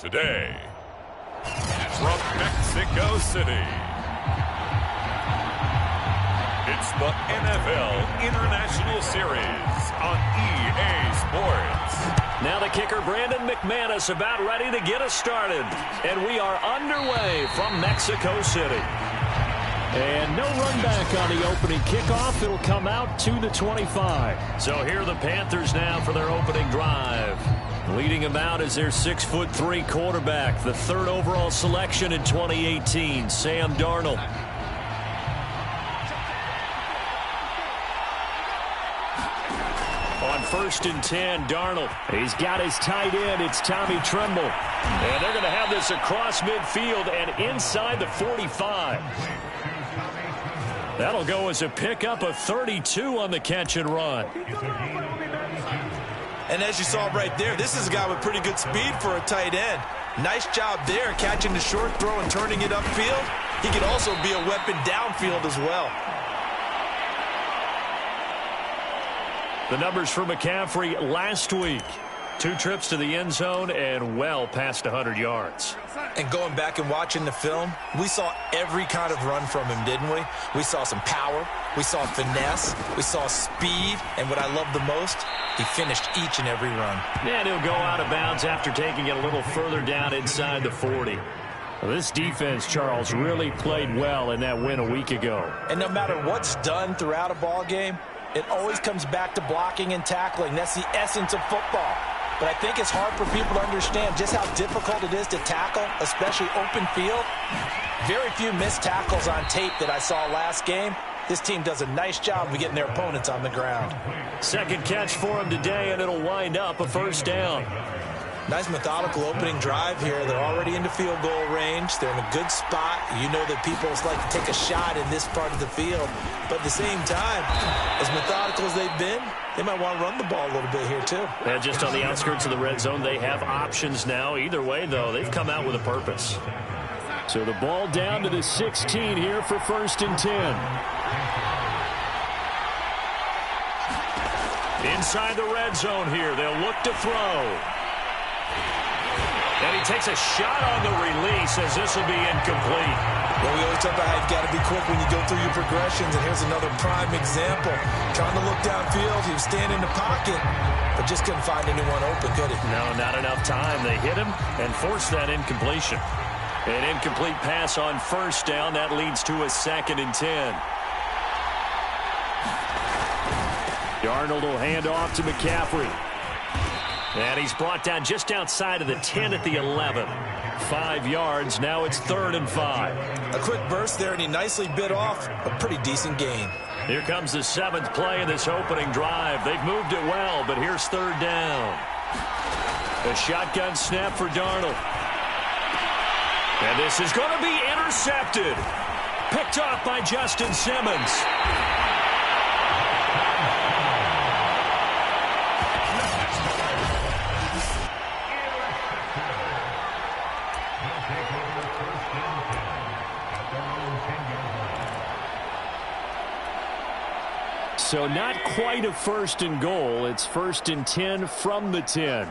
Today, from Mexico City, it's the NFL International Series on EA Sports. Now the kicker, Brandon McManus, about ready to get us started. And we are underway from Mexico City. And no run back on the opening kickoff. It'll come out to the 25. So here are the Panthers now for their opening drive. Leading them out is their 6'3" quarterback, the third overall selection in 2018, Sam Darnold. On 1st and 10, Darnold. He's got his tight end. It's Tommy Tremble. And they're going to have this across midfield and inside the 45. That'll go as a pickup of 32 on the catch and run. And as you saw right there, this is a guy with pretty good speed for a tight end. Nice job there, catching the short throw and turning it upfield. He could also be a weapon downfield as well. The numbers for McCaffrey last week. 2 trips to the end zone and well past 100 yards. And going back and watching the film, we saw every kind of run from him, didn't we? We saw some power, we saw finesse, we saw speed, and what I love the most, he finished each and every run. And he'll go out of bounds after taking it a little further down inside the 40. Well, this defense, Charles, really played well in that win a week ago. And no matter what's done throughout a ball game, it always comes back to blocking and tackling. That's the essence of football. But I think it's hard for people to understand just how difficult it is to tackle, especially open field. Very few missed tackles on tape that I saw last game. This team does a nice job of getting their opponents on the ground. Second catch for him today, and it'll wind up a first down. Nice methodical opening drive here. They're already into field goal range. They're in a good spot. You know that people like to take a shot in this part of the field. But at the same time, as methodical as they've been, they might want to run the ball a little bit here too. And just on the outskirts of the red zone, they have options now. Either way, though, they've come out with a purpose. So the ball down to the 16 here for 1st and 10. Inside the red zone here, they'll look to throw. And he takes a shot on the release as this will be incomplete. Well, we always talk about how you've got to be quick when you go through your progressions, and here's another prime example. Trying to look downfield, he was standing in the pocket, but just couldn't find anyone open, could he? No, not enough time. They hit him and forced that incompletion. An incomplete pass on 1st down. That leads to a 2nd and 10. Darnold will hand off to McCaffrey. And he's brought down just outside of the 10 at the 11. 5 yards. Now it's 3rd and 5. A quick burst there, and he nicely bit off a pretty decent gain. Here comes the 7th play of this opening drive. They've moved it well, but here's 3rd down. A shotgun snap for Darnold. And this is going to be intercepted. Picked off by Justin Simmons. So not quite a 1st and goal. It's 1st and 10 from the 10.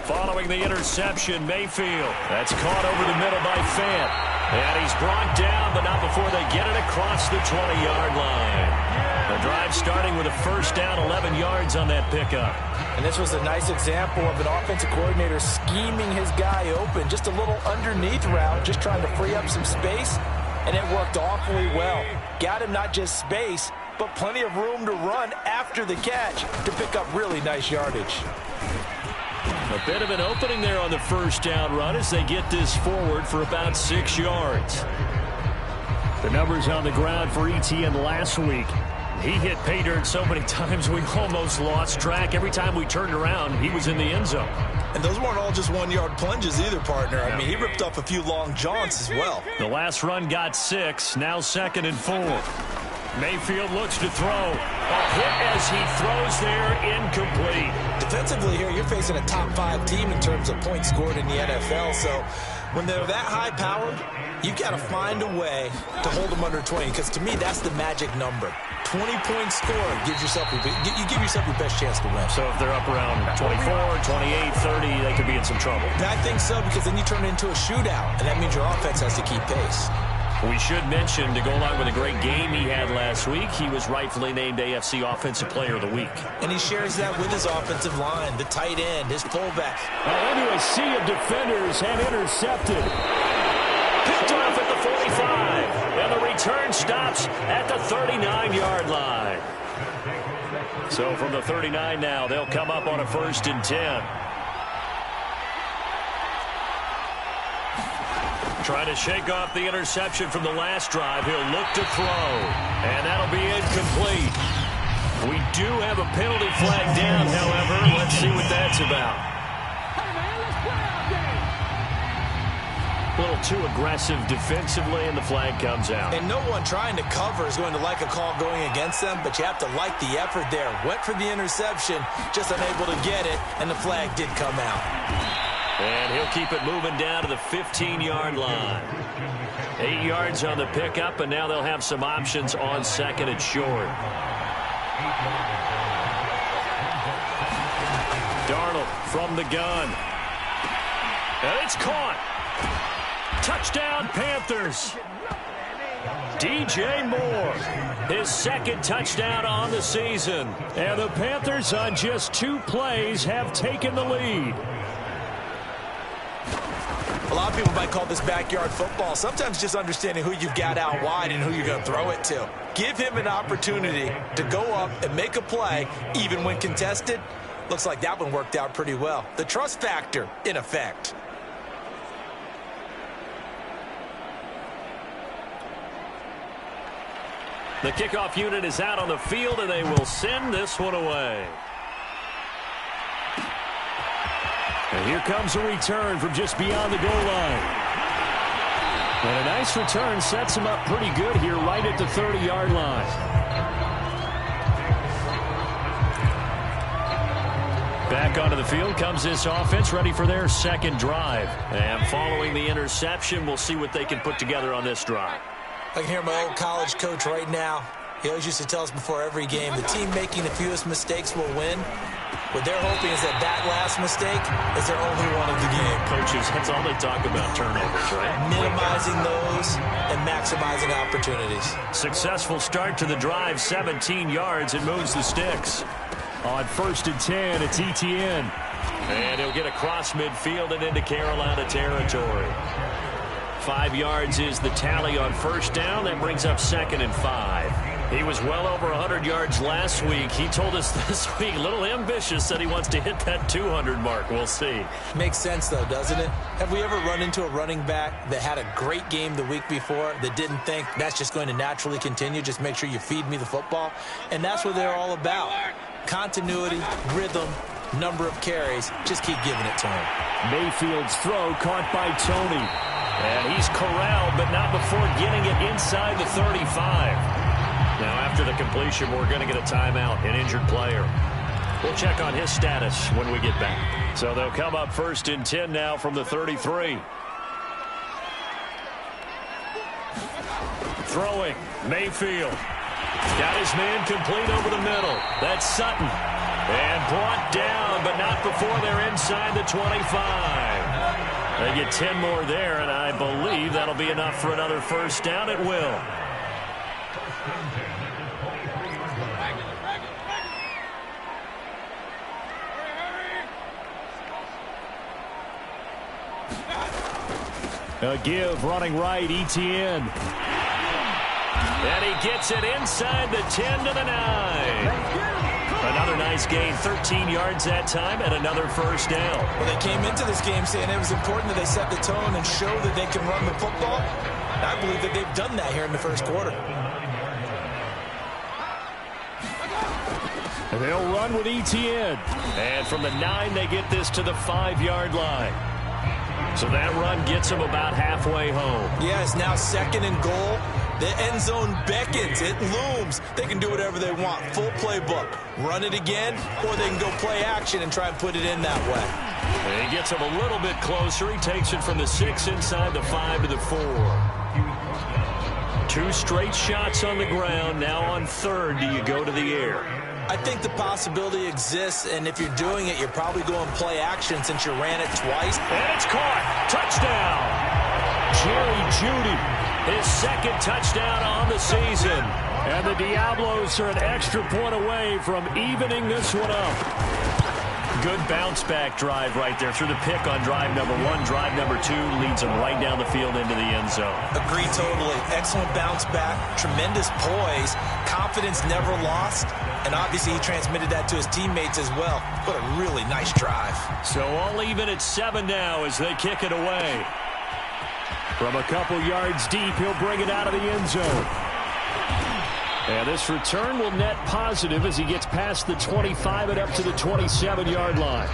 Following the interception, Mayfield. That's caught over the middle by Fant. And he's brought down, but not before they get it across the 20-yard line. The drive starting with a 1st down, 11 yards on that pickup. And this was a nice example of an offensive coordinator scheming his guy open. Just a little underneath route, just trying to free up some space. And it worked awfully well. Got him not just space, but plenty of room to run after the catch to pick up really nice yardage. A bit of an opening there on the 1st down run as they get this forward for about 6 yards. The numbers on the ground for Etienne last week. He hit pay dirt so many times we almost lost track. Every time we turned around, he was in the end zone. And those weren't all just 1-yard plunges either, partner. I mean, he ripped off a few long jaunts as well. The last run got 6, now 2nd and 4. Mayfield looks to throw. A hit as he throws there, incomplete. Defensively here, you're facing a top 5 team in terms of points scored in the NFL. So when they're that high-powered, you've got to find a way to hold them under 20. Because to me, that's the magic number. 20-point score, you give yourself your best chance to win. So if they're up around 24, 28, 30, they could be in some trouble. I think so, because then you turn it into a shootout, and that means your offense has to keep pace. We should mention, to go along with a great game he had last week, he was rightfully named AFC Offensive Player of the Week. And he shares that with his offensive line, the tight end, his fullback. Into a sea of defenders and intercepted. Picked off at the 45. And the return stops at the 39-yard line. So from the 39 now, they'll come up on a 1st and 10. Trying to shake off the interception from the last drive. He'll look to throw. And that'll be incomplete. We do have a penalty flag down, however. Let's see what that's about. A little too aggressive defensively, and the flag comes out. And no one trying to cover is going to like a call going against them, but you have to like the effort there. Went for the interception, just unable to get it, and the flag did come out. And he'll keep it moving down to the 15-yard line. 8 yards on the pickup, and now they'll have some options on 2nd and short. Darnold from the gun. And it's caught. Touchdown, Panthers. DJ Moore, his 2nd touchdown on the season. And the Panthers, on just 2 plays, have taken the lead. A lot of people might call this backyard football. Sometimes just understanding who you've got out wide and who you're going to throw it to. Give him an opportunity to go up and make a play, even when contested. Looks like that one worked out pretty well. The trust factor in effect. The kickoff unit is out on the field, and they will send this one away. And here comes a return from just beyond the goal line. And a nice return sets him up pretty good here right at the 30-yard line. Back onto the field comes this offense, ready for their 2nd drive. And following the interception, we'll see what they can put together on this drive. I can hear my old college coach right now. He always used to tell us before every game, the team making the fewest mistakes will win. What they're hoping is that last mistake is their only one of the game. Coaches, that's all they talk about, turnovers, right? Minimizing those and maximizing opportunities. Successful start to the drive, 17 yards. It moves the sticks. On 1st and 10, it's Etienne. And he'll get across midfield and into Carolina territory. 5 yards is the tally on 1st down. That brings up 2nd and 5. He was well over 100 yards last week. He told us this week, a little ambitious, said he wants to hit that 200 mark. We'll see. Makes sense, though, doesn't it? Have we ever run into a running back that had a great game the week before that didn't think that's just going to naturally continue? Just make sure you feed me the football. And that's what they're all about. Continuity, rhythm, number of carries. Just keep giving it to him. Mayfield's throw caught by Tony. And he's corralled, but not before getting it inside the 35. Now, after the completion, we're going to get a timeout, an injured player. We'll check on his status when we get back. So they'll come up 1st and 10 now from the 33. Throwing, Mayfield. Got his man complete over the middle. That's Sutton. And brought down, but not before they're inside the 25. They get 10 more there, and I believe that'll be enough for another 1st down. It will. A give running right, Etienne. And he gets it inside the 10 to the 9. Another nice gain, 13 yards that time, and another 1st down. Well, they came into this game saying it was important that they set the tone and show that they can run the football. And I believe that they've done that here in the 1st quarter. And they'll run with Etienne. And from the 9, they get this to the 5-yard line. So that run gets them about halfway home. Yeah, it's now 2nd and goal. The end zone beckons. It looms. They can do whatever they want. Full playbook. Run it again, or they can go play action and try and put it in that way. And he gets him a little bit closer. He takes it from the 6 inside the 5 to the 4. 2 straight shots on the ground. Now on third, do you go to the air? I think the possibility exists, and if you're doing it, you're probably going play action since you ran it twice. And it's caught. Touchdown. Jerry Jeudy, his second touchdown on the season. And the Diablos are an extra point away from evening this one up. Good bounce-back drive right there through the pick on drive number 1. Drive number 2 leads them right down the field into the end zone. Agree totally. Excellent bounce-back, tremendous poise, confidence never lost, and obviously he transmitted that to his teammates as well. What a really nice drive. So all even at 7 now as they kick it away. From a couple yards deep, he'll bring it out of the end zone. And this return will net positive as he gets past the 25 and up to the 27-yard line.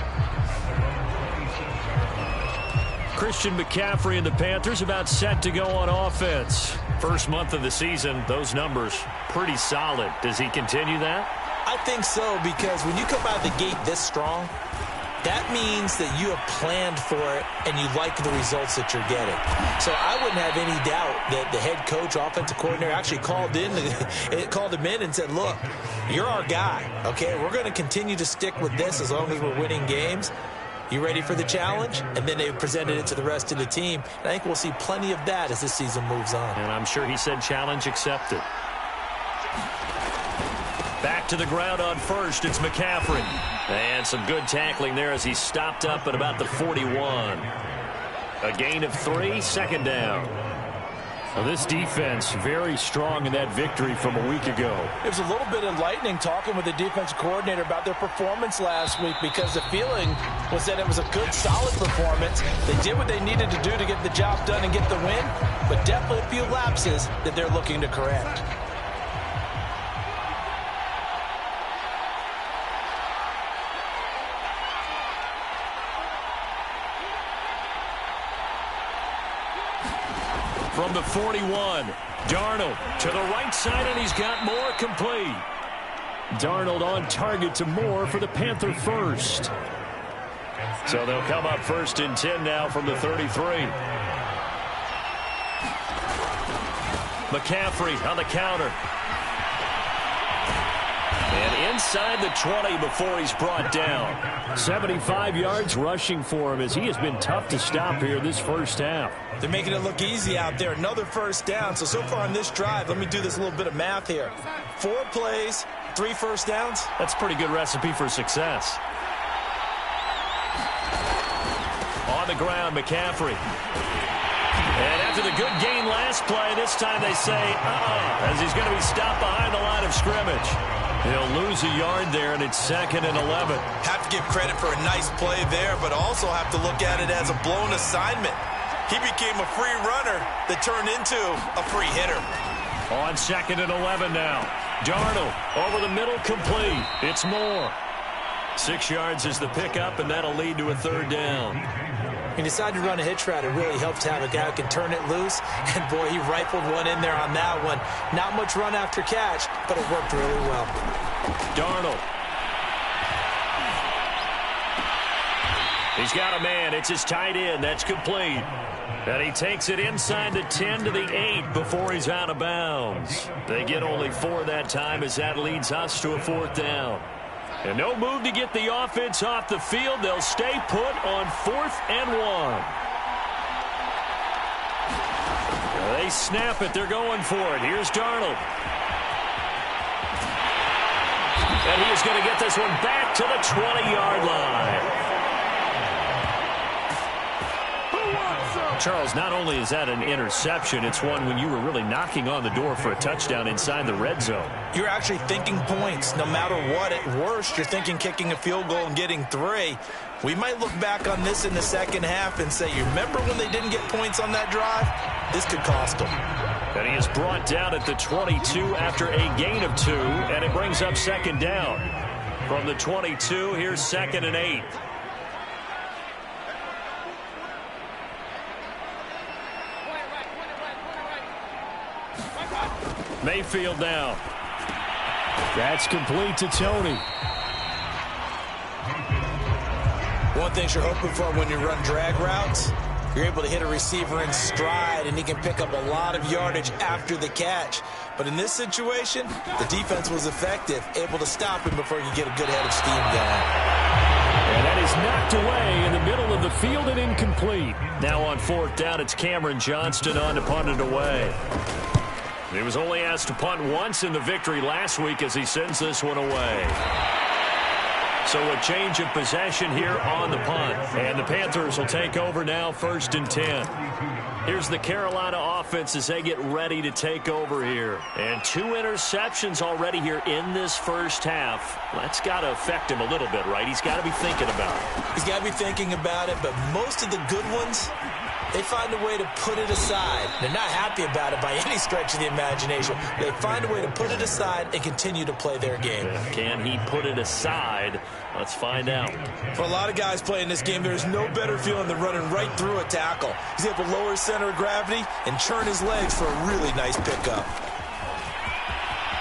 Christian McCaffrey and the Panthers about set to go on offense. First month of the season, those numbers pretty solid. Does he continue that? I think so, because when you come out of the gate this strong, that means that you have planned for it and you like the results that you're getting. So I wouldn't have any doubt that the head coach, offensive coordinator actually called him in and said, look, you're our guy, okay? We're going to continue to stick with this as long as we're winning games. You ready for the challenge? And then they presented it to the rest of the team. And I think we'll see plenty of that as this season moves on. And I'm sure he said challenge accepted. Back to the ground on first, it's McCaffrey. And some good tackling there as he stopped up at about the 41. A gain of 3, second down. Well, this defense very strong in that victory from a week ago. It was a little bit enlightening talking with the defensive coordinator about their performance last week, because the feeling was that it was a good, solid performance. They did what they needed to do to get the job done and get the win, but definitely a few lapses that they're looking to correct. From the 41, Darnold to the right side, and he's got Moore complete. Darnold on target to Moore for the Panther first. So they'll come up first and 10 now from the 33. McCaffrey on the counter. And inside the 20 before he's brought down. 75 yards rushing for him as he has been tough to stop here this first half. They're making it look easy out there. Another first down. So far on this drive, let me do this little bit of math here. 4 plays, 3 first downs. That's a pretty good recipe for success. On the ground, McCaffrey. And after the good gain last play, this time they say, as he's going to be stopped behind the line of scrimmage. He'll lose a yard there, and it's 2nd and 11. Have to give credit for a nice play there, but also have to look at it as a blown assignment. He became a free runner that turned into a free hitter. On 2nd and 11 now. Darnold over the middle, complete. It's Moore. 6 yards is the pickup, and that'll lead to a 3rd down. He decided to run a hitch route. It really helped to have a guy who can turn it loose. And, boy, he rifled one in there on that one. Not much run after catch, but it worked really well. Darnold. He's got a man. It's his tight end. That's complete. And he takes it inside the 10 to the 8 before he's out of bounds. They get only 4 that time as that leads us to a 4th down. And no move to get the offense off the field. They'll stay put on 4th and 1. They snap it. They're going for it. Here's Darnold. And he is going to get this one back to the 20-yard line. Charles, not only is that an interception, it's one when you were really knocking on the door for a touchdown inside the red zone. You're actually thinking points. No matter what, at worst, you're thinking kicking a field goal and getting 3. We might look back on this in the second half and say, you remember when they didn't get points on that drive? This could cost them. And he is brought down at the 22 after a gain of 2, and it brings up 2nd down. From the 22, here's 2nd and 8. Mayfield now. That's complete to Tony. One thing you're hoping for when you run drag routes, You're able to hit a receiver in stride, and he can pick up a lot of yardage after the catch. But in this situation, the defense was effective, able to stop him before he could get a good head of steam going. And that is knocked away in the middle of the field and incomplete. Now on 4th down, it's Cameron Johnston on to punt it away. He was only asked to punt once in the victory last week as he sends this one away. So a change of possession here on the punt. And the Panthers will take over now, 1st and 10. Here's the Carolina offense as they get ready to take over here. And 2 interceptions already here in this first half. That's got to affect him a little bit, right? He's got to be thinking about it. He's got to be thinking about it, but most of the good ones, they find a way to put it aside. They're not happy about it by any stretch of the imagination. They find a way to put it aside and continue to play their game. Can he put it aside? Let's find out. For a lot of guys playing this game, there's no better feeling than running right through a tackle. He's able to lower his center of gravity and churn his legs for a really nice pickup.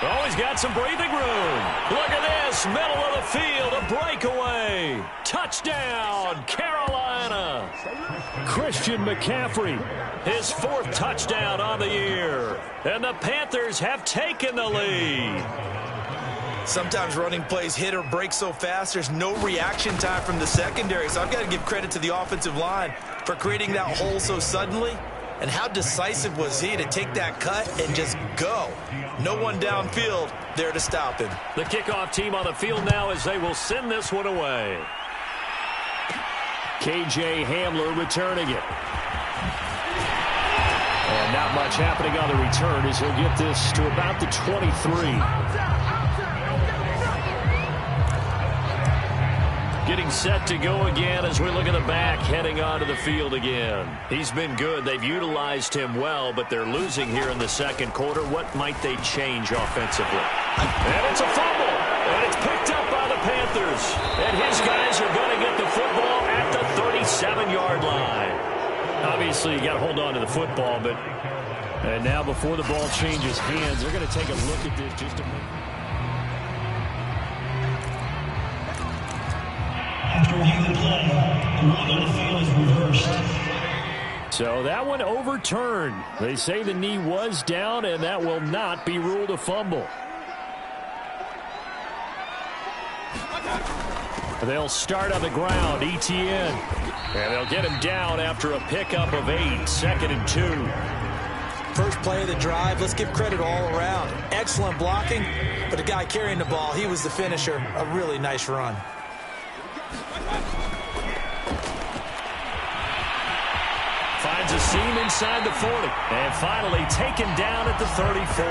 Oh, he's got some breathing room. Look at this, middle of the field, a breakaway. Touchdown, Carolina. Christian McCaffrey, his 4th touchdown on the year. And the Panthers have taken the lead. Sometimes running plays hit or break so fast, there's no reaction time from the secondary. So I've got to give credit to the offensive line for creating that hole so suddenly. And how decisive was he to take that cut and just go? No one downfield there to stop him. The kickoff team on the field now as they will send this one away. KJ Hamler returning it. And not much happening on the return as he'll get this to about the 23. Getting set to go again as we look at the back, heading onto the field again. He's been good. They've utilized him well, but they're losing here in the second quarter. What might they change offensively? And it's a fumble, and it's picked up by the Panthers. And his guys are going to get the football at the 37-yard line. Obviously, you got to hold on to the football, but and now before the ball changes hands, they're going to take a look at this just a minute. After reviewing the play, the ruling on the field is reversed. So that one overturned. They say the knee was down, and that will not be ruled a fumble. They'll start on the ground, ETN. And they'll get him down after a pickup of 8, 2nd and 2. First play of the drive, let's give credit all around. Excellent blocking, but the guy carrying the ball, he was the finisher. A really nice run. Finds a seam inside the 40. And finally taken down at the 34.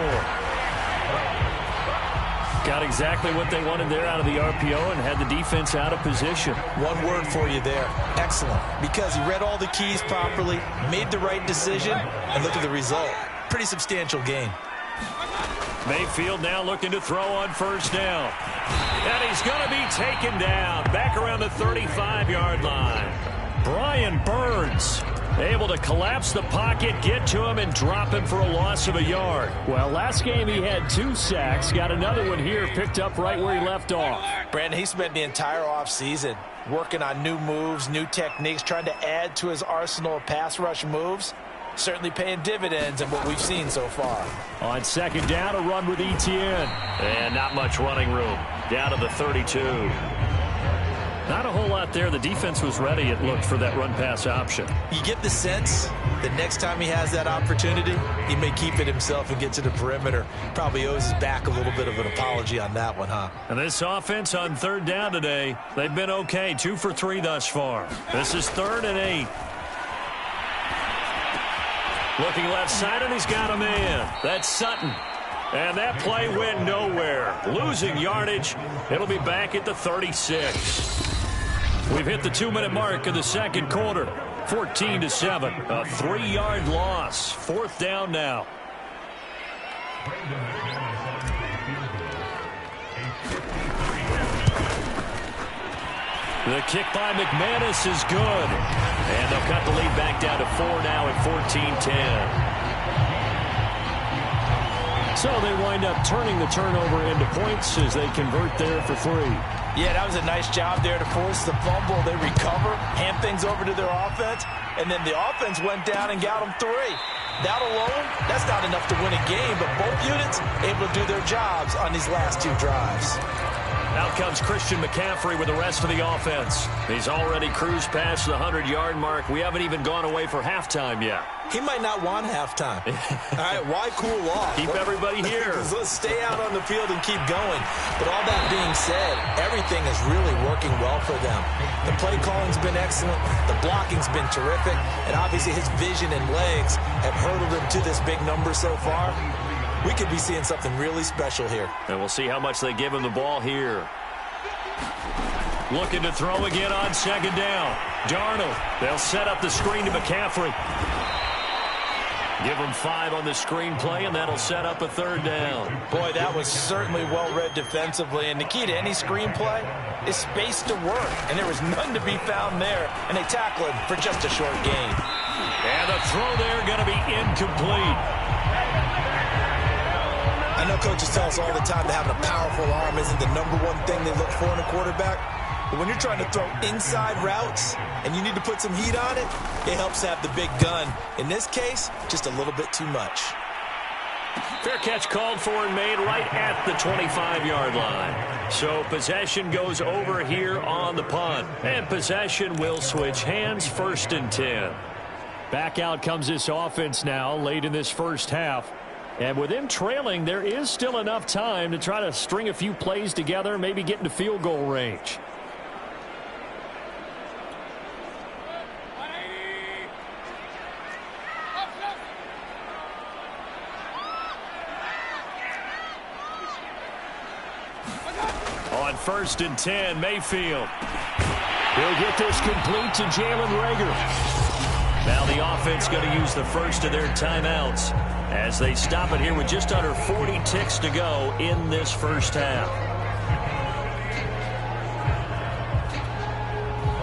Got exactly what they wanted there out of the RPO and had the defense out of position. One word for you there. Excellent. Because he read all the keys properly, made the right decision, and look at the result. Pretty substantial gain. Mayfield now looking to throw on 1st down. And he's going to be taken down back around the 35-yard line. Brian Burns able to collapse the pocket, get to him, and drop him for a loss of a yard. Well, last game he had 2 sacks. Got another one here, picked up right where he left off. Brandon, he spent the entire offseason working on new moves, new techniques, trying to add to his arsenal of pass rush moves. Certainly paying dividends in what we've seen so far. On 2nd down, a run with ETN. And not much running room. Down to the 32. Not a whole lot there. The defense was ready, it looked, for that run-pass option. You get the sense that next time he has that opportunity, he may keep it himself and get to the perimeter. Probably owes his back a little bit of an apology on that one, huh? And this offense on 3rd down today, they've been okay. 2 for 3 thus far. This is 3rd and 8. Looking left side, and he's got a man. That's Sutton. And that play went nowhere. Losing yardage. It'll be back at the 36. We've hit the 2-minute mark of the second quarter. 14-7. A 3-yard loss. 4th down now. The kick by McManus is good. And they'll cut the lead back down to 4 now at 14-10. So they wind up turning the turnover into points as they convert there for 3. Yeah, that was a nice job there to force the fumble. They recover, hand things over to their offense, and then the offense went down and got them 3. That alone, that's not enough to win a game, but both units able to do their jobs on these last 2 drives. Out comes Christian McCaffrey with the rest of the offense. He's already cruised past the 100-yard mark. We haven't even gone away for halftime yet. He might not want halftime. All right, why cool off? Keep everybody here. Let's stay out on the field and keep going. But all that being said, everything is really working well for them. The play calling's been excellent. The blocking's been terrific. And obviously his vision and legs have hurdled him to this big number so far. We could be seeing something really special here. And we'll see how much they give him the ball here. Looking to throw again on second down. Darnold. They'll set up the screen to McCaffrey. Give him 5 on the screen play, and that'll set up a 3rd down. Boy, that was certainly well-read defensively. And the key to any screen play is space to work. And there was none to be found there. And they tackle him for just a short gain. And the throw there going to be incomplete. I know coaches tell us all the time that having a powerful arm isn't the #1 thing they look for in a quarterback. But when you're trying to throw inside routes and you need to put some heat on it, it helps have the big gun. In this case, just a little bit too much. Fair catch called for and made right at the 25-yard line. So possession goes over here on the punt. And possession will switch hands, 1st and 10. Back out comes this offense now late in this first half. And with them trailing, there is still enough time to try to string a few plays together, maybe get into field goal range. On 1st and 10, Mayfield. He'll get this complete to Jalen Reagor. Now the offense going to use the first of their timeouts as they stop it here with just under 40 ticks to go in this first half.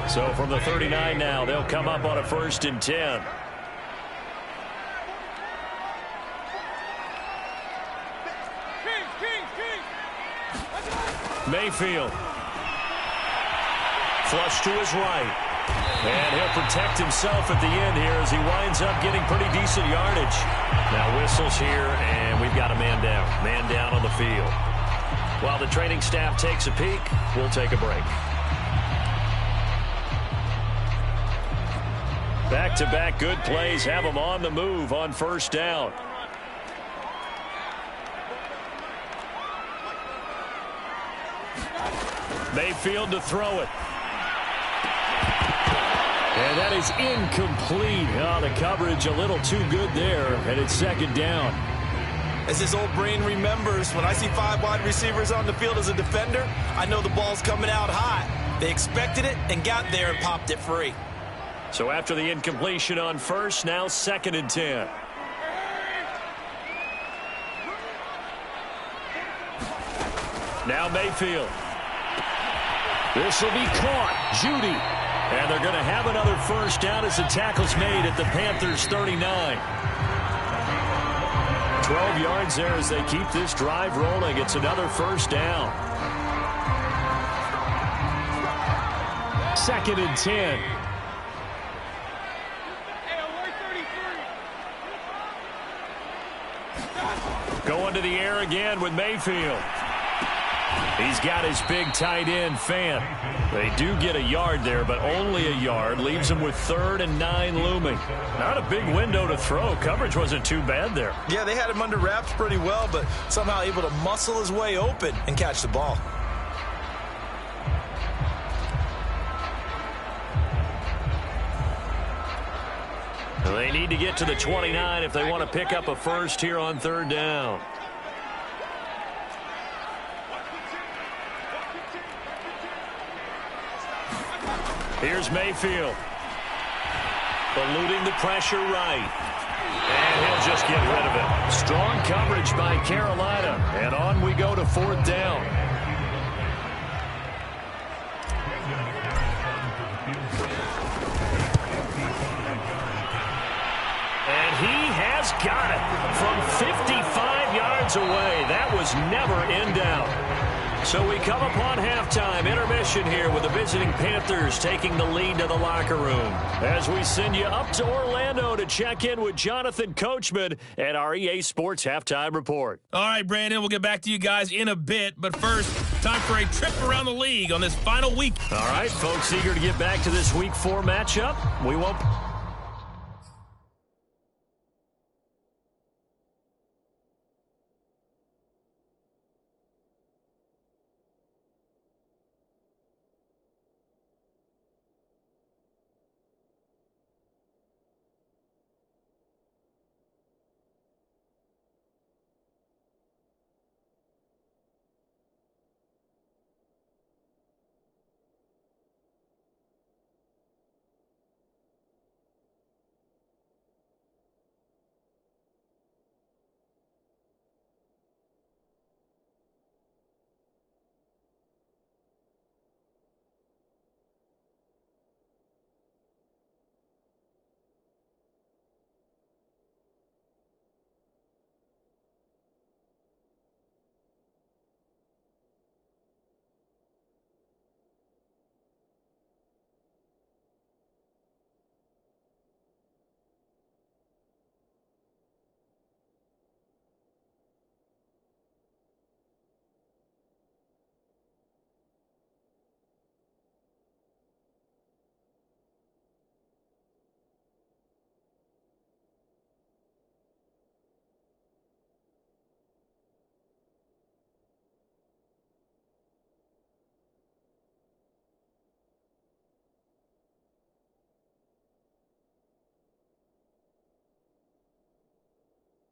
So from the 39 now, they'll come up on a 1st and 10. Mayfield. Flush to his right. And he'll protect himself at the end here as he winds up getting pretty decent yardage. Now whistles here, and we've got a man down. Man down on the field. While the training staff takes a peek, we'll take a break. Back-to-back good plays have them on the move on 1st down. Mayfield to throw it. And that is incomplete. Oh, the coverage a little too good there, and it's 2nd down. As his old brain remembers, when I see 5 wide receivers on the field as a defender, I know the ball's coming out hot. They expected it and got there and popped it free. So after the incompletion on 1st, now 2nd and 10. Now Mayfield. This will be caught. Judy. And they're going to have another 1st down as the tackle's made at the Panthers' 39. 12 yards there as they keep this drive rolling. It's another 1st down. 2nd and 10. Going to the air again with Mayfield. He's got his big tight end, Fant. They do get a yard there, but only a yard. Leaves him with 3rd and 9 looming. Not a big window to throw. Coverage wasn't too bad there. Yeah, they had him under wraps pretty well, but somehow able to muscle his way open and catch the ball. They need to get to the 29 if they want to pick up a 1st here on 3rd down. Here's Mayfield. Eluding the pressure right. And he'll just get rid of it. Strong coverage by Carolina. And on we go to 4th down. And he has got it from 55 yards away. That was never in doubt. So we come upon halftime intermission here with the visiting Panthers taking the lead to the locker room. As we send you up to Orlando to check in with Jonathan Coachman at our EA Sports Halftime Report. All right, Brandon, we'll get back to you guys in a bit. But first, time for a trip around the league on this final week. All right, folks, eager to get back to this Week 4 matchup. We won't...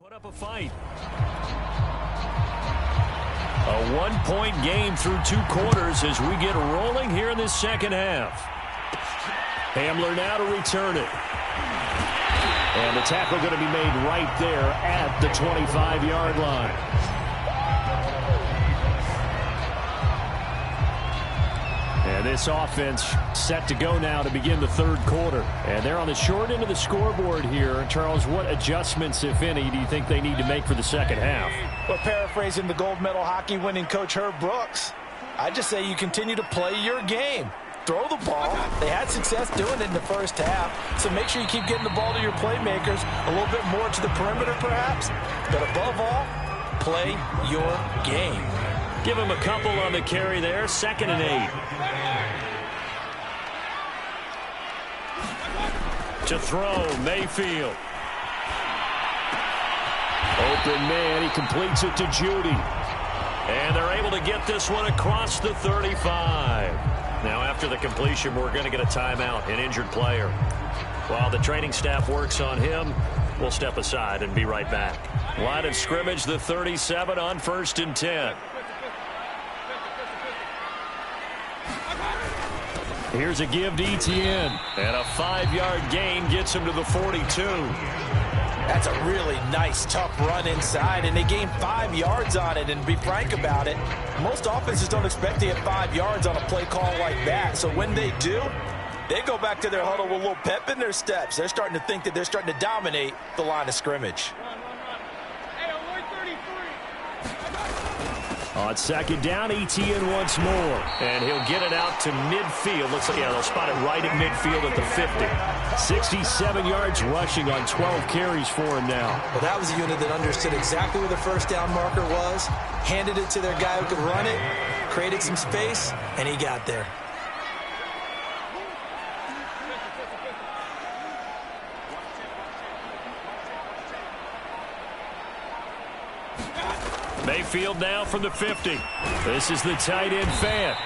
Put up a fight. A one-point game through 2 quarters as we get rolling here in this second half. Hamler now to return it. And the tackle going to be made right there at the 25-yard line. And this offense set to go now to begin the third quarter. And they're on the short end of the scoreboard here. Charles, what adjustments, if any, do you think they need to make for the second half? Well, paraphrasing the gold medal hockey winning coach Herb Brooks, I just say you continue to play your game. Throw the ball. They had success doing it in the first half, so make sure you keep getting the ball to your playmakers, a little bit more to the perimeter perhaps, but above all, play your game. Give him a couple on the carry there, 2nd and 8. To throw, Mayfield. Open man, he completes it to Judy. And they're able to get this one across the 35. Now after the completion, we're going to get a timeout, an injured player. While the training staff works on him, we'll step aside and be right back. Line of scrimmage, the 37 on 1st and 10. Here's a give to Etienne. And a 5-yard gain gets him to the 42. That's a really nice, tough run inside, and they gained 5 yards on it. And to be frank about it, most offenses don't expect to get 5 yards on a play call like that. So when they do, they go back to their huddle with a little pep in their steps. They're starting to think that they're starting to dominate the line of scrimmage. On 2nd down, Etienne once more. And he'll get it out to midfield. Looks like, yeah, they'll spot it right at midfield at the 50. 67 yards rushing on 12 carries for him now. Well, that was a unit that understood exactly where the first down marker was, handed it to their guy who could run it, created some space, and he got there. Mayfield now from the 50. This is the tight end fan.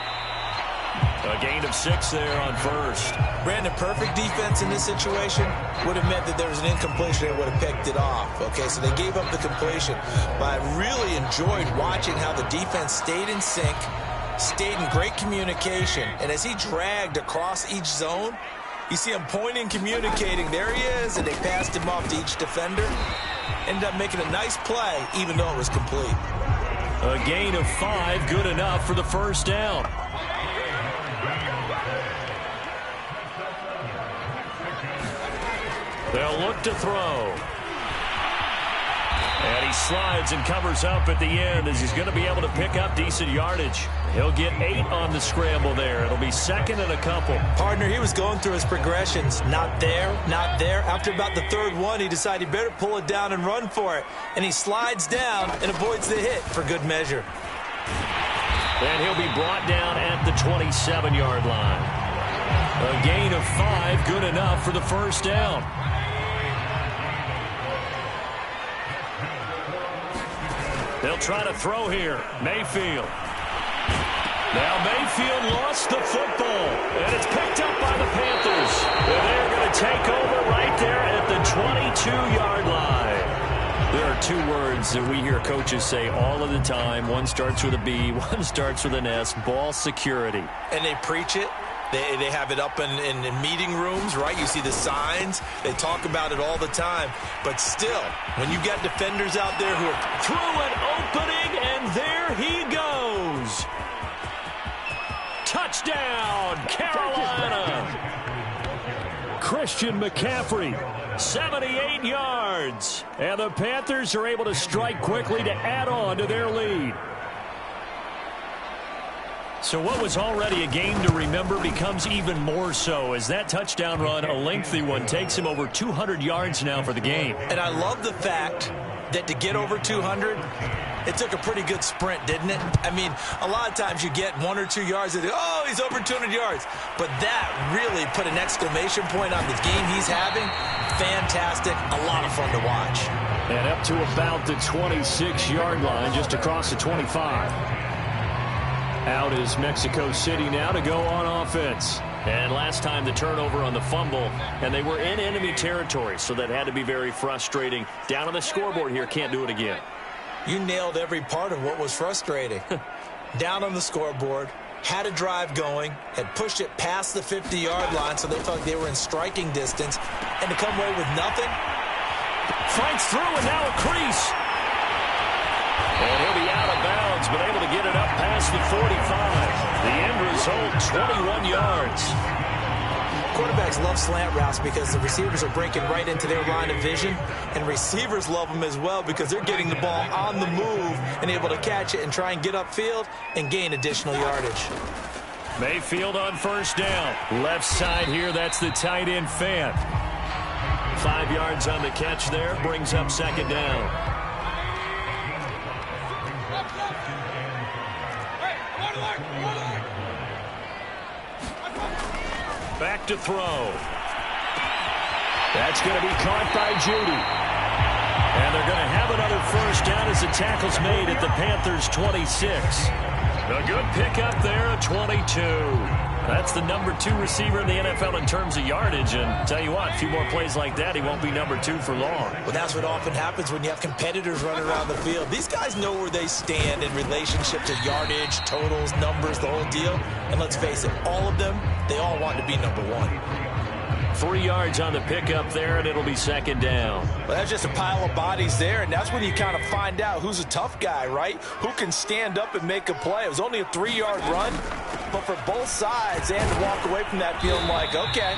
A gain of 6 there on 1st. Brandon, perfect defense in this situation would have meant that there was an incompletion. They would have picked it off. Okay, so they gave up the completion. But I really enjoyed watching how the defense stayed in sync, stayed in great communication. And as he dragged across each zone, you see him pointing, communicating. There he is, and they passed him off to each defender. Ended up making a nice play, even though it was complete. A gain of 5, good enough for the first down. They'll look to throw. And he slides and covers up at the end as he's going to be able to pick up decent yardage. He'll get 8 on the scramble there. It'll be second and a couple. Partner, he was going through his progressions. Not there, not there. After about the third one, he decided he better pull it down and run for it. And he slides down and avoids the hit for good measure. And he'll be brought down at the 27-yard line. A gain of 5, good enough for the first down. They'll try to throw here. Mayfield. Now Mayfield lost the football, and it's picked up by the Panthers. And they're going to take over right there at the 22-yard line. There are 2 words that we hear coaches say all of the time. One starts with a B, one starts with an S, ball security. And they preach it. They have it up in meeting rooms, right? You see the signs. They talk about it all the time. But still, when you got defenders out there who are through an opening, and there he goes. Touchdown, Carolina. Christian McCaffrey, 78 yards. And the Panthers are able to strike quickly to add on to their lead. So what was already a game to remember becomes even more so as that touchdown run, a lengthy one, takes him over 200 yards now for the game. And I love the fact that to get over 200, it took a pretty good sprint, didn't it? I mean, a lot of times you get 1 or 2 yards and oh, he's over 200 yards. But that really put an exclamation point on the game he's having. Fantastic. A lot of fun to watch. And up to about the 26-yard line, just across the 25. Out is Mexico City now to go on offense. And last time the turnover on the fumble, and they were in enemy territory, so that had to be very frustrating. Down on the scoreboard here, can't do it again. You nailed every part of what was frustrating. Down on the scoreboard, had a drive going, had pushed it past the 50-yard line, so they felt like they were in striking distance, and to come away with nothing. Fights through, and now a crease. And he'll be out of bounds, but able to get it up past the 45. The end result, 21 yards. Quarterbacks love slant routes because the receivers are breaking right into their line of vision, and receivers love them as well because they're getting the ball on the move and able to catch it and try and get upfield and gain additional yardage. Mayfield on first down. Left side here, that's the tight end Fant. 5 yards on the catch there, brings up second down. Back to throw. That's going to be caught by Judy. And they're going to have another first down as the tackle's made at the Panthers' 26. A good pickup there at 22. That's the number 2 receiver in the NFL in terms of yardage. And tell you what, a few more plays like that, he won't be number 2 for long. Well, that's what often happens when you have competitors running around the field. These guys know where they stand in relationship to yardage, totals, numbers, the whole deal. And let's face it, all of them, they all want to be number 1. 3 yards on the pickup there, and it'll be second down. Well, that's just a pile of bodies there, and that's when you kind of find out who's a tough guy, right? Who can stand up and make a play. It was only a 3-yard run, but for both sides, they had to walk away from that feeling like, okay,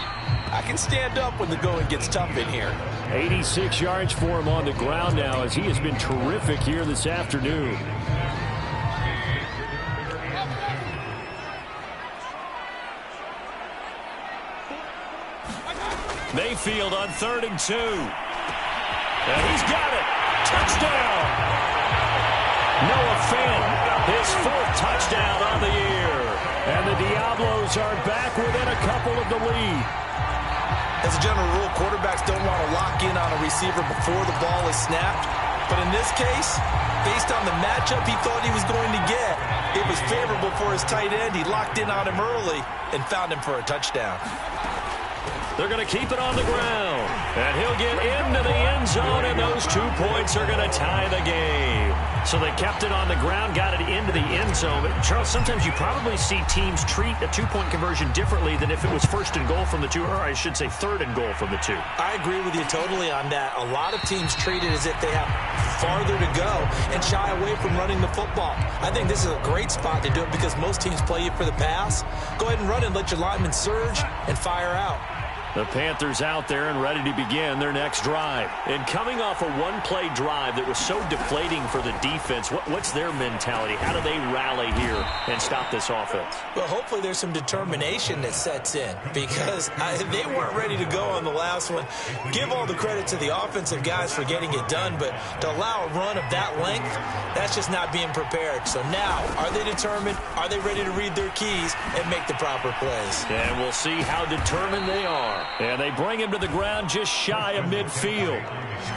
I can stand up when the going gets tough in here. 86 yards for him on the ground now as he has been terrific here this afternoon. Mayfield on 3rd and 2. And he's got it. Touchdown. Noah Fant, his 4th touchdown on the year. And the Diablos are back within a couple of the lead. As a general rule, quarterbacks don't want to lock in on a receiver before the ball is snapped. But in this case, based on the matchup he thought he was going to get, it was favorable for his tight end. He locked in on him early and found him for a touchdown. They're going to keep it on the ground. And he'll get into the end zone, and those 2 points are going to tie the game. So they kept it on the ground, got it into the end zone. But Charles, sometimes you probably see teams treat a 2-point conversion differently than if it was 1st and goal from the 2, or I should say 3rd and goal from the 2. I agree with you totally on that. A lot of teams treat it as if they have farther to go and shy away from running the football. I think this is a great spot to do it because most teams play you for the pass. Go ahead and run and let your linemen surge and fire out. The Panthers out there and ready to begin their next drive. And coming off a one-play drive that was so deflating for the defense, what's their mentality? How do they rally here and stop this offense? Well, hopefully there's some determination that sets in because they weren't ready to go on the last one. Give all the credit to the offensive guys for getting it done, but to allow a run of that length, that's just not being prepared. So now, are they determined? Are they ready to read their keys and make the proper plays? And we'll see how determined they are. And they bring him to the ground just shy of midfield.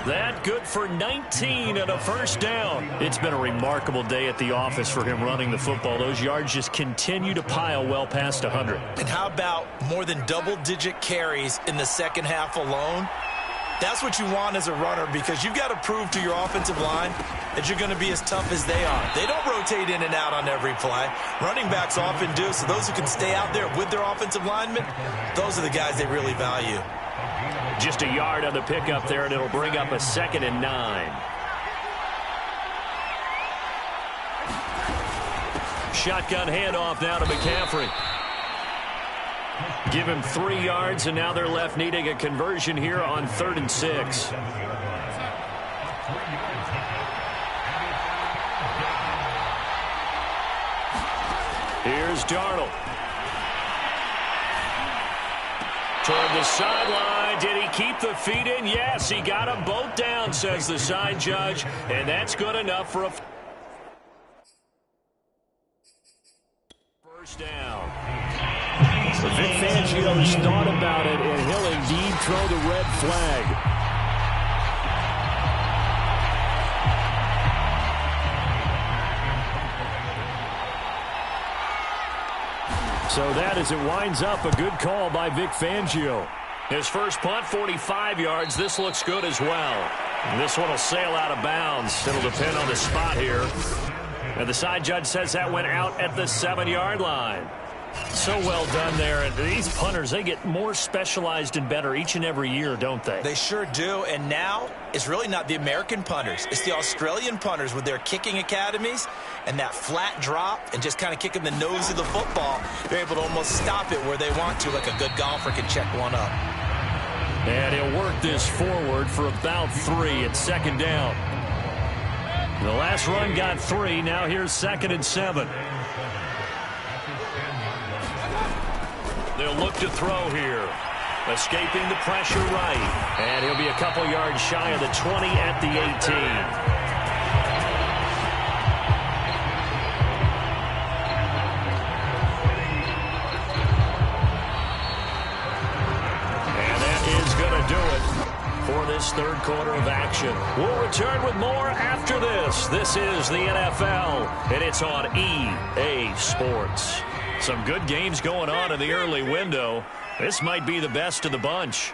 That good for 19 and a first down. It's been a remarkable day at the office for him running the football. Those yards just continue to pile well past 100. And how about more than double-digit carries in the second half alone? That's what you want as a runner because you've got to prove to your offensive line that you're going to be as tough as they are. They don't rotate in and out on every play. Running backs often do, so those who can stay out there with their offensive linemen, those are the guys they really value. Just a yard on the pickup there, and it'll bring up a 2nd and 9. Shotgun handoff now to McCaffrey. Give him 3 yards, and now they're left needing a conversion here on 3rd and 6. Here's Darnold. Toward the sideline. Did he keep the feet in? Yes, he got them both down, says the side judge, and that's good enough for a first down. Vic Fangio's thought about it, and he'll indeed throw the red flag. So that, as it winds up, a good call by Vic Fangio. His first punt, 45 yards. This looks good as well. And this one will sail out of bounds. It'll depend on the spot here. And the side judge says that went out at the 7-yard line. So well done there. And these punters, they get more specialized and better each and every year, don't they? They sure do. And now it's really not the American punters. It's the Australian punters with their kicking academies and that flat drop and just kind of kicking the nose of the football. They're able to almost stop it where they want to, like a good golfer can check one up. And he'll work this forward for about 3 at 2nd down. The last run got 3. Now here's 2nd and 7. They'll look to throw here. Escaping the pressure right. And he'll be a couple yards shy of the 20 at the 18. And that is going to do it for this 3rd quarter of action. We'll return with more after this. This is the NFL, and it's on EA Sports. Some good games going on in the early window. This might be the best of the bunch.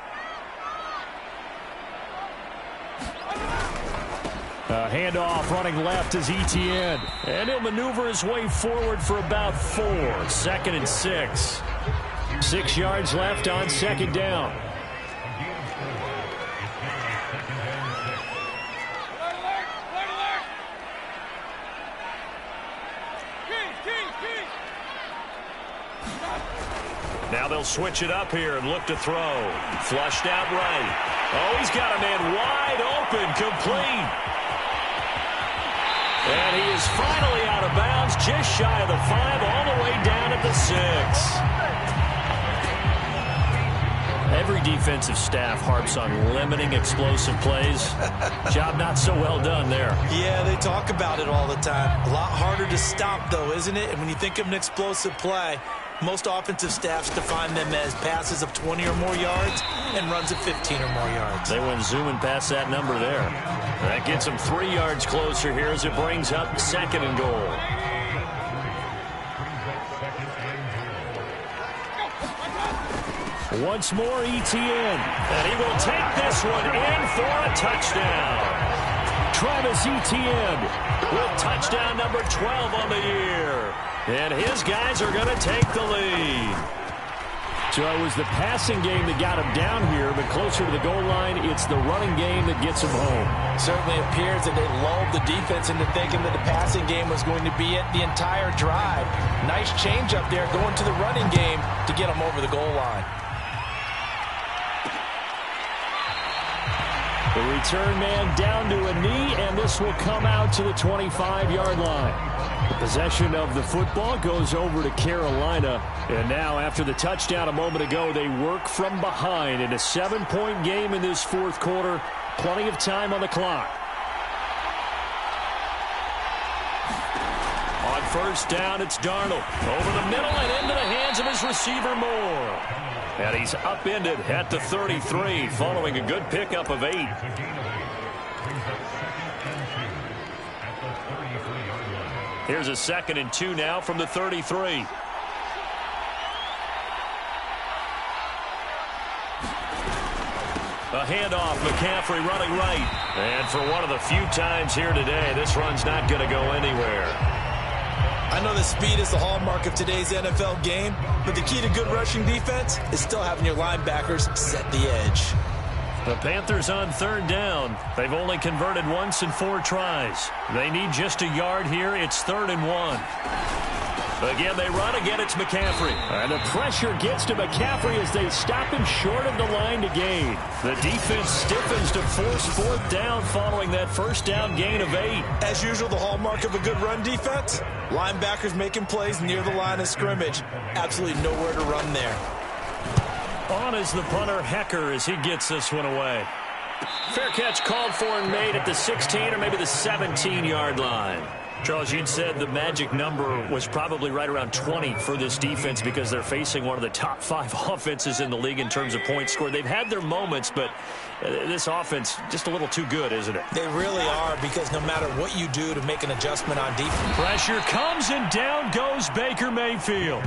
Handoff running left is Etienne. And he'll maneuver his way forward for about 4. 2nd and 6. 6 yards left on 2nd down. Now they'll switch it up here and look to throw. Flushed out right. Oh, he's got a man wide open, complete. And he is finally out of bounds, just shy of the 5, all the way down at the 6. Every defensive staff harps on limiting explosive plays. Job not so well done there. Yeah, they talk about it all the time. A lot harder to stop, though, isn't it? And when you think of an explosive play, most offensive staffs define them as passes of 20 or more yards and runs of 15 or more yards. They went zooming past that number there. That gets them 3 yards closer here as it brings up 2nd and goal. Once more, Etienne. And he will take this one in for a touchdown. Travis Etienne with touchdown number 12 on the year. And his guys are going to take the lead. So it was the passing game that got him down here, but closer to the goal line, it's the running game that gets him home. Certainly appears that they lulled the defense into thinking that the passing game was going to be it the entire drive. Nice change up there going to the running game to get him over the goal line. The return man down to a knee, and this will come out to the 25-yard line. The possession of the football goes over to Carolina. And now, after the touchdown a moment ago, they work from behind in a 7-point game in this fourth quarter. Plenty of time on the clock. On first down, it's Darnold. Over the middle and into the hands of his receiver, Moore. And he's upended at the 33 following a good pickup of 8. Here's a 2nd and 2 now from the 33. A handoff, McCaffrey running right. And for one of the few times here today, this run's not going to go anywhere. I know that speed is the hallmark of today's NFL game, but the key to good rushing defense is still having your linebackers set the edge. The Panthers on third down. They've only converted once in 4 tries. They need just a yard here. It's 3rd and 1. Again, they run. Again, it's McCaffrey. And the pressure gets to McCaffrey as they stop him short of the line to gain. The defense stiffens to force 4th down following that first down gain of 8. As usual, the hallmark of a good run defense, linebackers making plays near the line of scrimmage. Absolutely nowhere to run there. On is the punter, Hecker, as he gets this one away. Fair catch called for and made at the 16 or maybe the 17-yard line. Charles, you'd said the magic number was probably right around 20 for this defense because they're facing one of the top 5 offenses in the league in terms of points scored. They've had their moments, but this offense just a little too good, isn't it? They really are, because no matter what you do to make an adjustment on defense. Pressure comes and down goes Baker Mayfield.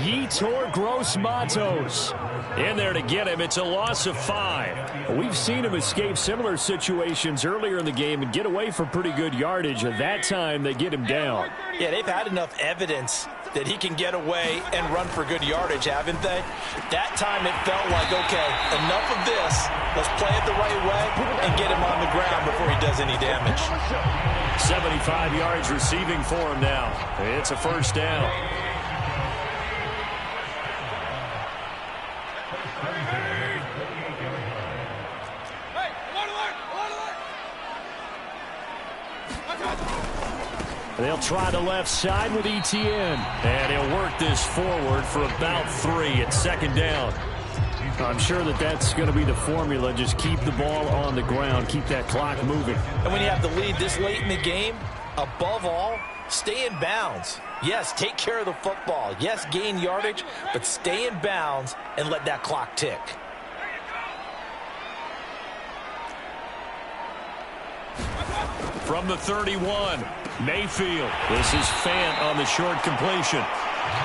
Yetur Gross-Matos in there to get him. It's a loss of 5. We've seen him escape similar situations earlier in the game and get away for pretty good yardage. At that time, they get him down. Yeah, they've had enough evidence that he can get away and run for good yardage, haven't they? That time it felt like, okay, enough of this. Let's play it the right way and get him on the ground before he does any damage. 75 yards receiving for him now. It's a first down. They'll try the left side with Etienne. And he'll work this forward for about 3 at 2nd down. I'm sure that that's going to be the formula. Just keep the ball on the ground. Keep that clock moving. And when you have the lead this late in the game, above all, stay in bounds. Yes, take care of the football. Yes, gain yardage, but stay in bounds and let that clock tick. From the 31, Mayfield. This is Fant on the short completion.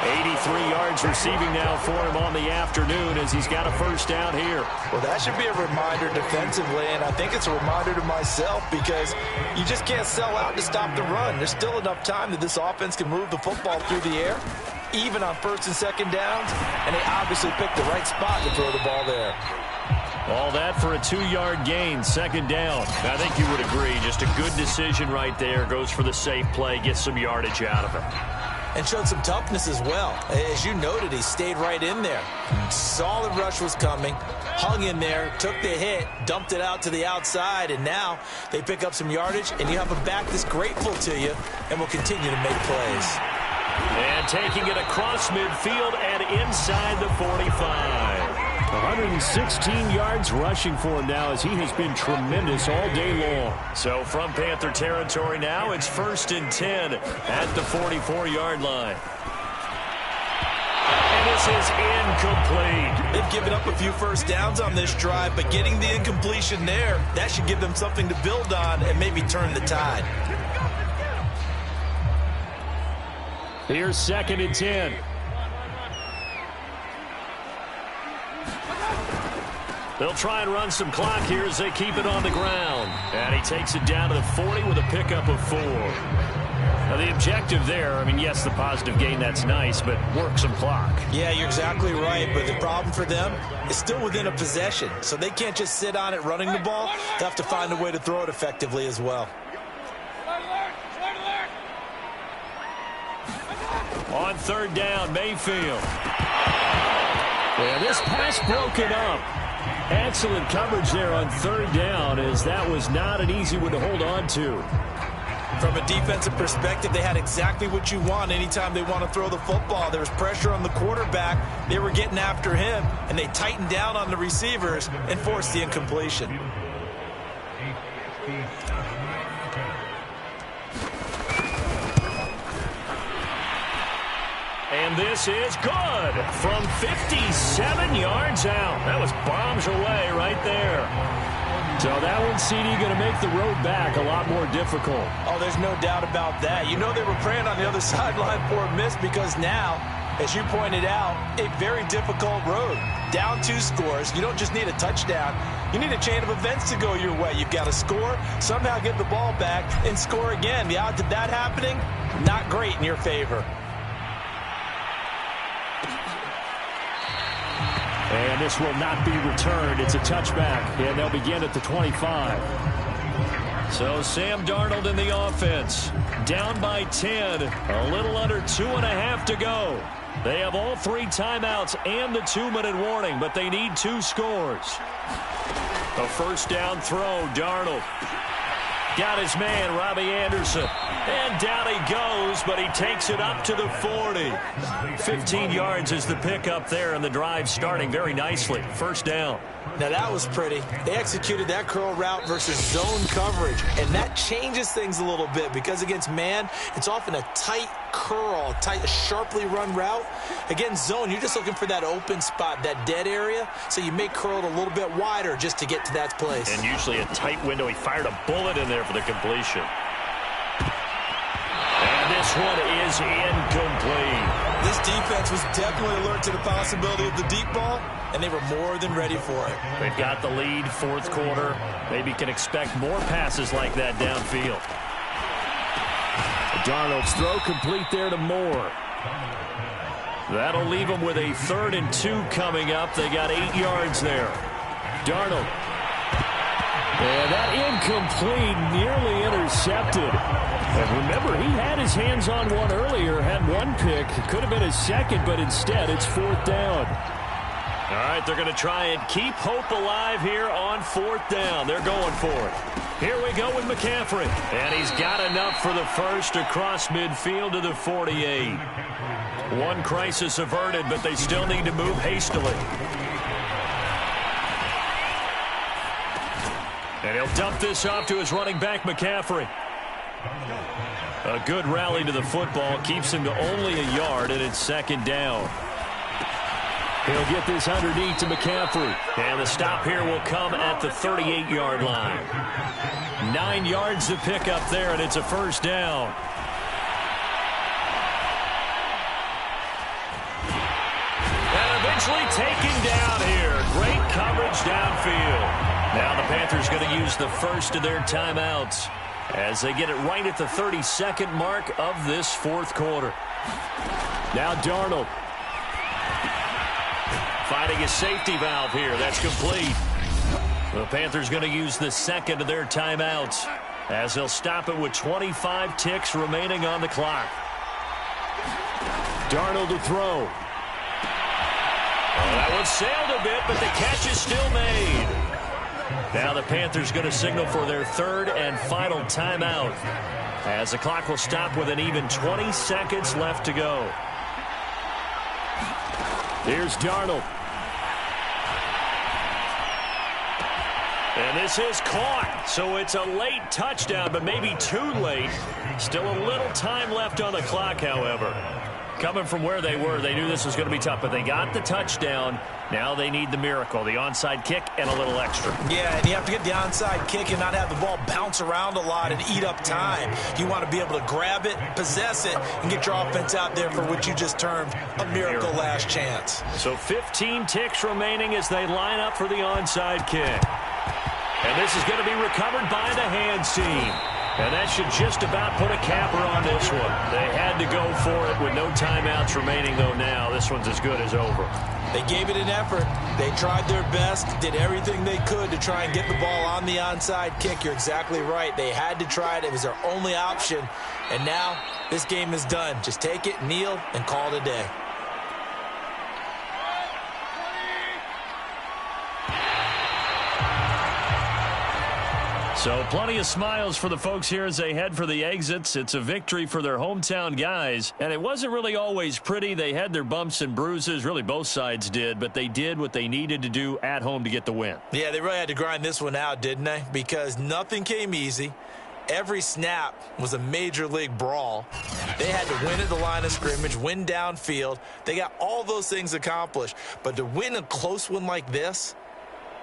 83 yards receiving now for him on the afternoon as he's got a first down here. Well, that should be a reminder defensively, and I think it's a reminder to myself because you just can't sell out to stop the run. There's still enough time that this offense can move the football through the air, even on 1st and 2nd downs, and they obviously picked the right spot to throw the ball there. All that for a 2-yard gain, 2nd down. I think you would agree, just a good decision right there. Goes for the safe play, gets some yardage out of it. And showed some toughness as well. As you noted, he stayed right in there. Saw the rush was coming, hung in there, took the hit, dumped it out to the outside, and now they pick up some yardage, and you have a back that's grateful to you and will continue to make plays. And taking it across midfield and inside the 45. 116 yards rushing for him now as he has been tremendous all day long. So from Panther territory now, it's 1st and 10 at the 44-yard line. And this is incomplete. They've given up a few first downs on this drive, but getting the incompletion there, that should give them something to build on and maybe turn the tide. Here's 2nd and 10. They'll try and run some clock here as they keep it on the ground. And he takes it down to the 40 with a pickup of 4. Now, the objective there, I mean, yes, the positive gain, that's nice, but work some clock. Yeah, you're exactly right, but the problem for them is still within a possession, so they can't just sit on it running the ball. They have to find a way to throw it effectively as well. On 3rd down, Mayfield. And this pass broken up. Excellent coverage there on third down, as that was not an easy one to hold on to. From a defensive perspective, they had exactly what you want anytime they want to throw the football. There was pressure on the quarterback. They were getting after him, and they tightened down on the receivers and forced the incompletion. And this is good from 57 yards out. That was bombs away right there. So that one, CD, going to make the road back a lot more difficult. Oh, there's no doubt about that. You know they were praying on the other sideline for a miss, because now, as you pointed out, a very difficult road. Down 2 scores. You don't just need a touchdown. You need a chain of events to go your way. You've got to score, somehow get the ball back, and score again. The odds of that happening, not great in your favor. And this will not be returned. It's a touchback, and they'll begin at the 25. So Sam Darnold in the offense, down by 10, a little under 2.5 to go. They have all 3 timeouts and the 2-minute warning, but they need 2 scores. A first down throw, Darnold. Got his man, Robbie Anderson. And down he goes, but he takes it up to the 40. 15 yards is the pickup there, and the drive starting very nicely. First down. Now that was pretty. They executed that curl route versus zone coverage, and that changes things a little bit, because against man, it's often a tight curl, a sharply run route. Against zone, you're just looking for that open spot, that dead area, so you may curl it a little bit wider just to get to that place. And usually a tight window. He fired a bullet in there for the completion. And this one is incomplete. This defense was definitely alert to the possibility of the deep ball, and they were more than ready for it. They've got the lead, fourth quarter. Maybe can expect more passes like that downfield. Darnold's throw complete there to Moore. That'll leave them with a 3rd and 2 coming up. They got 8 yards there. Darnold. And that incomplete, nearly intercepted. And remember, he had his hands on one earlier, had 1 pick. It could have been his 2nd, but instead it's 4th down. All right, they're going to try and keep hope alive here on 4th down. They're going for it. Here we go with McCaffrey. And he's got enough for the first across midfield to the 48. One crisis averted, but they still need to move hastily. And he'll dump this off to his running back, McCaffrey. A good rally to the football keeps him to only a yard, and it's 2nd down. He'll get this underneath to McCaffrey. And the stop here will come at the 38-yard line. 9 yards to pick up there, and it's a first down. And eventually taken down here. Great coverage downfield. Now the Panthers going to use the first of their timeouts as they get it right at the 32nd mark of this 4th quarter. Now Darnold. Finding a safety valve here. That's complete. The Panthers going to use the 2nd of their timeouts as they'll stop it with 25 ticks remaining on the clock. Darnold to throw. Oh, that one sailed a bit, but the catch is still made. Now the Panthers going to signal for their 3rd and final timeout as the clock will stop with an even 20 seconds left to go. Here's Darnold. And this is caught, so it's a late touchdown, but maybe too late. Still a little time left on the clock, however. Coming from where they were, they knew this was going to be tough, but they got the touchdown. Now they need the miracle, the onside kick and a little extra. Yeah, and you have to get the onside kick and not have the ball bounce around a lot and eat up time. You want to be able to grab it, possess it, and get your offense out there for what you just termed a miracle last chance. So 15 ticks remaining as they line up for the onside kick. And this is going to be recovered by the hands team. And that should just about put a capper on this one. They had to go for it with no timeouts remaining, though now this one's as good as over. They gave it an effort. They tried their best, did everything they could to try and get the ball on the onside kick. You're exactly right. They had to try it. It was their only option. And now this game is done. Just take it, kneel, and call it a day. So plenty of smiles for the folks here as they head for the exits. It's a victory for their hometown guys. And it wasn't really always pretty. They had their bumps and bruises. Really, both sides did. But they did what they needed to do at home to get the win. Yeah, they really had to grind this one out, didn't they? Because nothing came easy. Every snap was a major league brawl. They had to win at the line of scrimmage, win downfield. They got all those things accomplished. But to win a close one like this,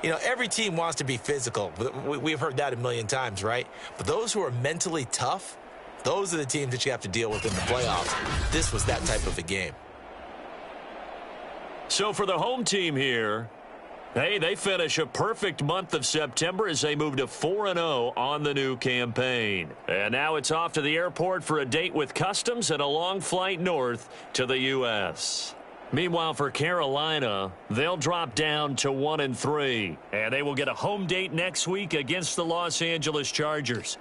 you know, every team wants to be physical. We've heard that a million times, right? But those who are mentally tough, those are the teams that you have to deal with in the playoffs. This was that type of a game. So for the home team here, hey, they finish a perfect month of September as they move to 4-0 on the new campaign. And now it's off to the airport for a date with Customs and a long flight north to the U.S. Meanwhile, for Carolina, they'll drop down to 1-3, and they will get a home date next week against the Los Angeles Chargers.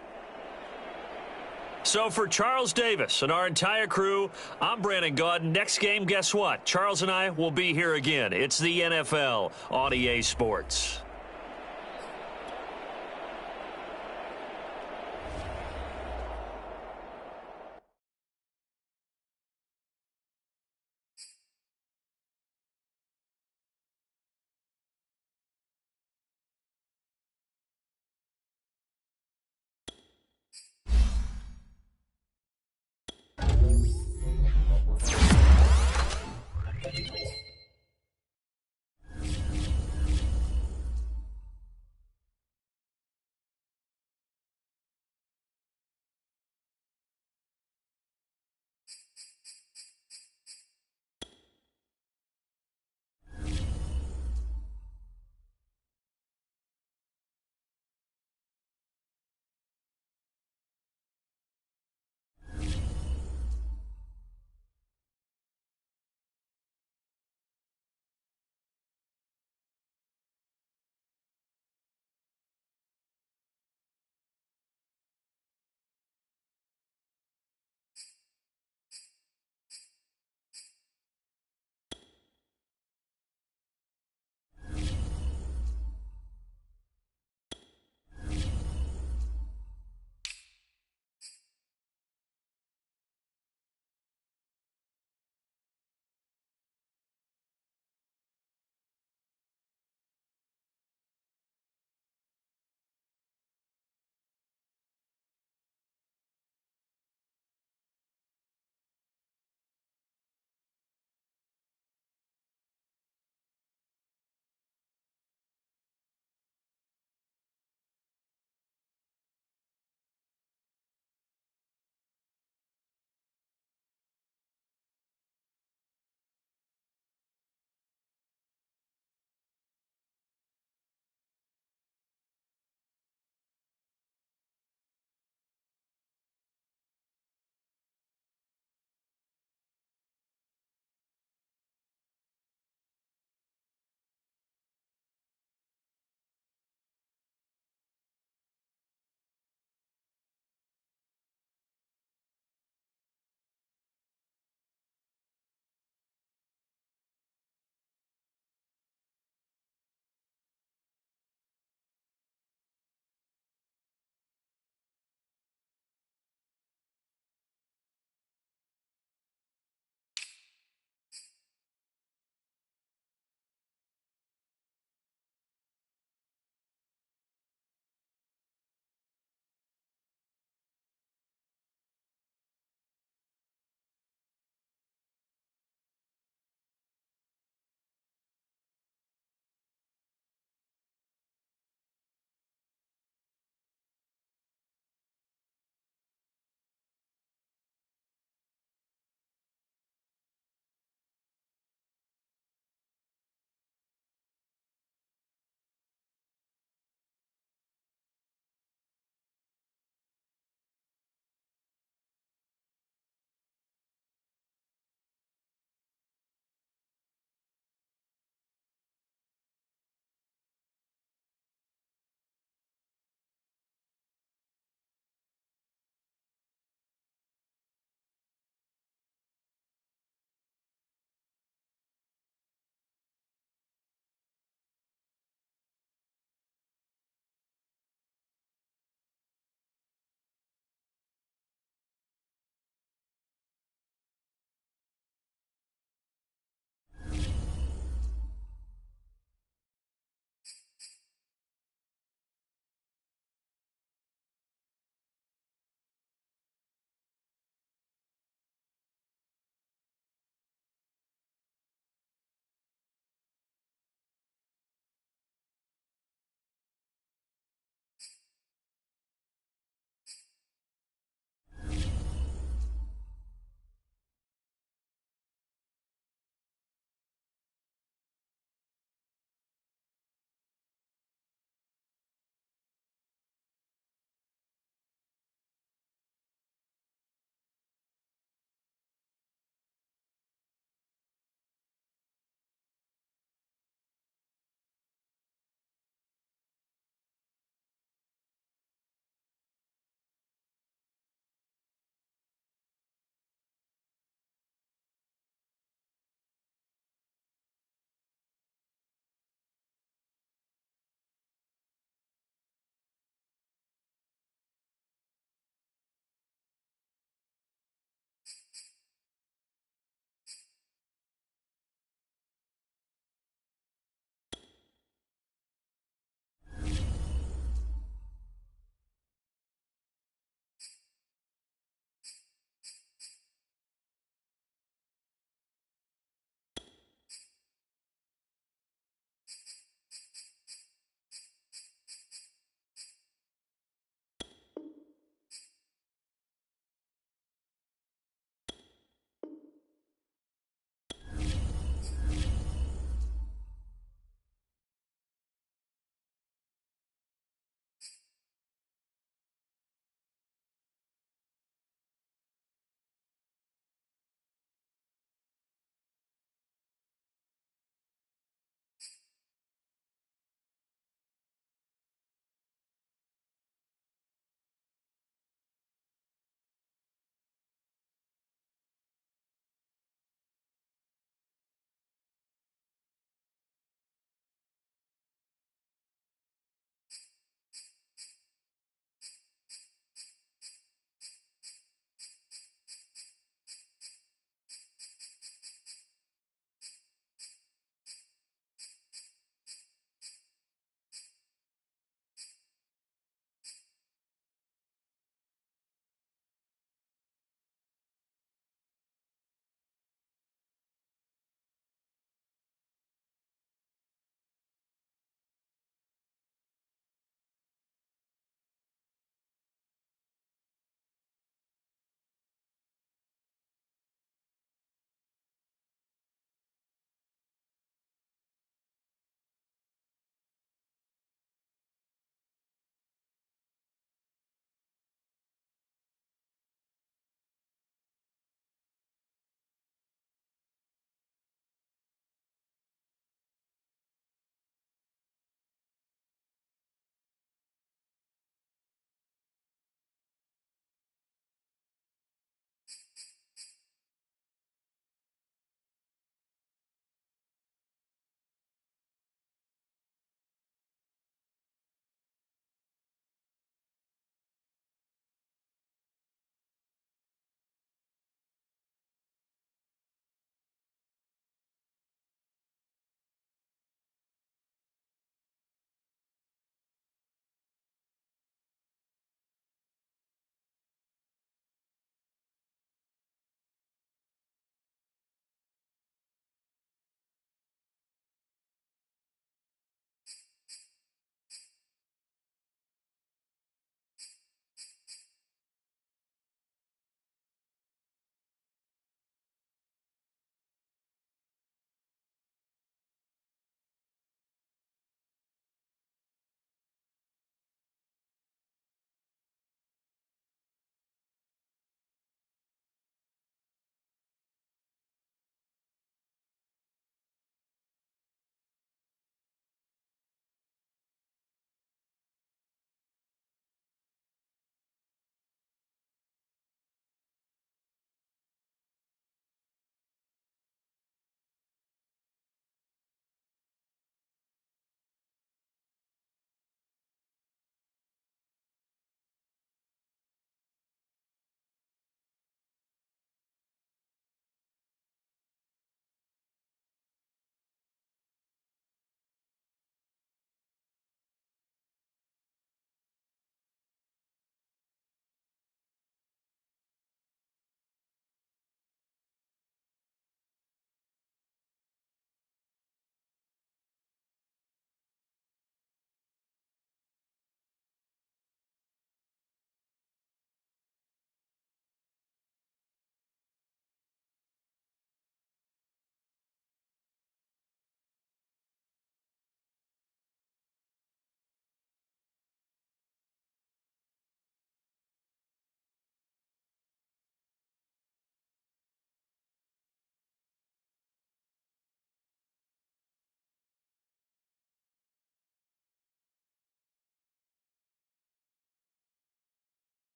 So for Charles Davis and our entire crew, I'm Brandon Gaudin. Next game, guess what? Charles and I will be here again. It's the NFL on EA Sports.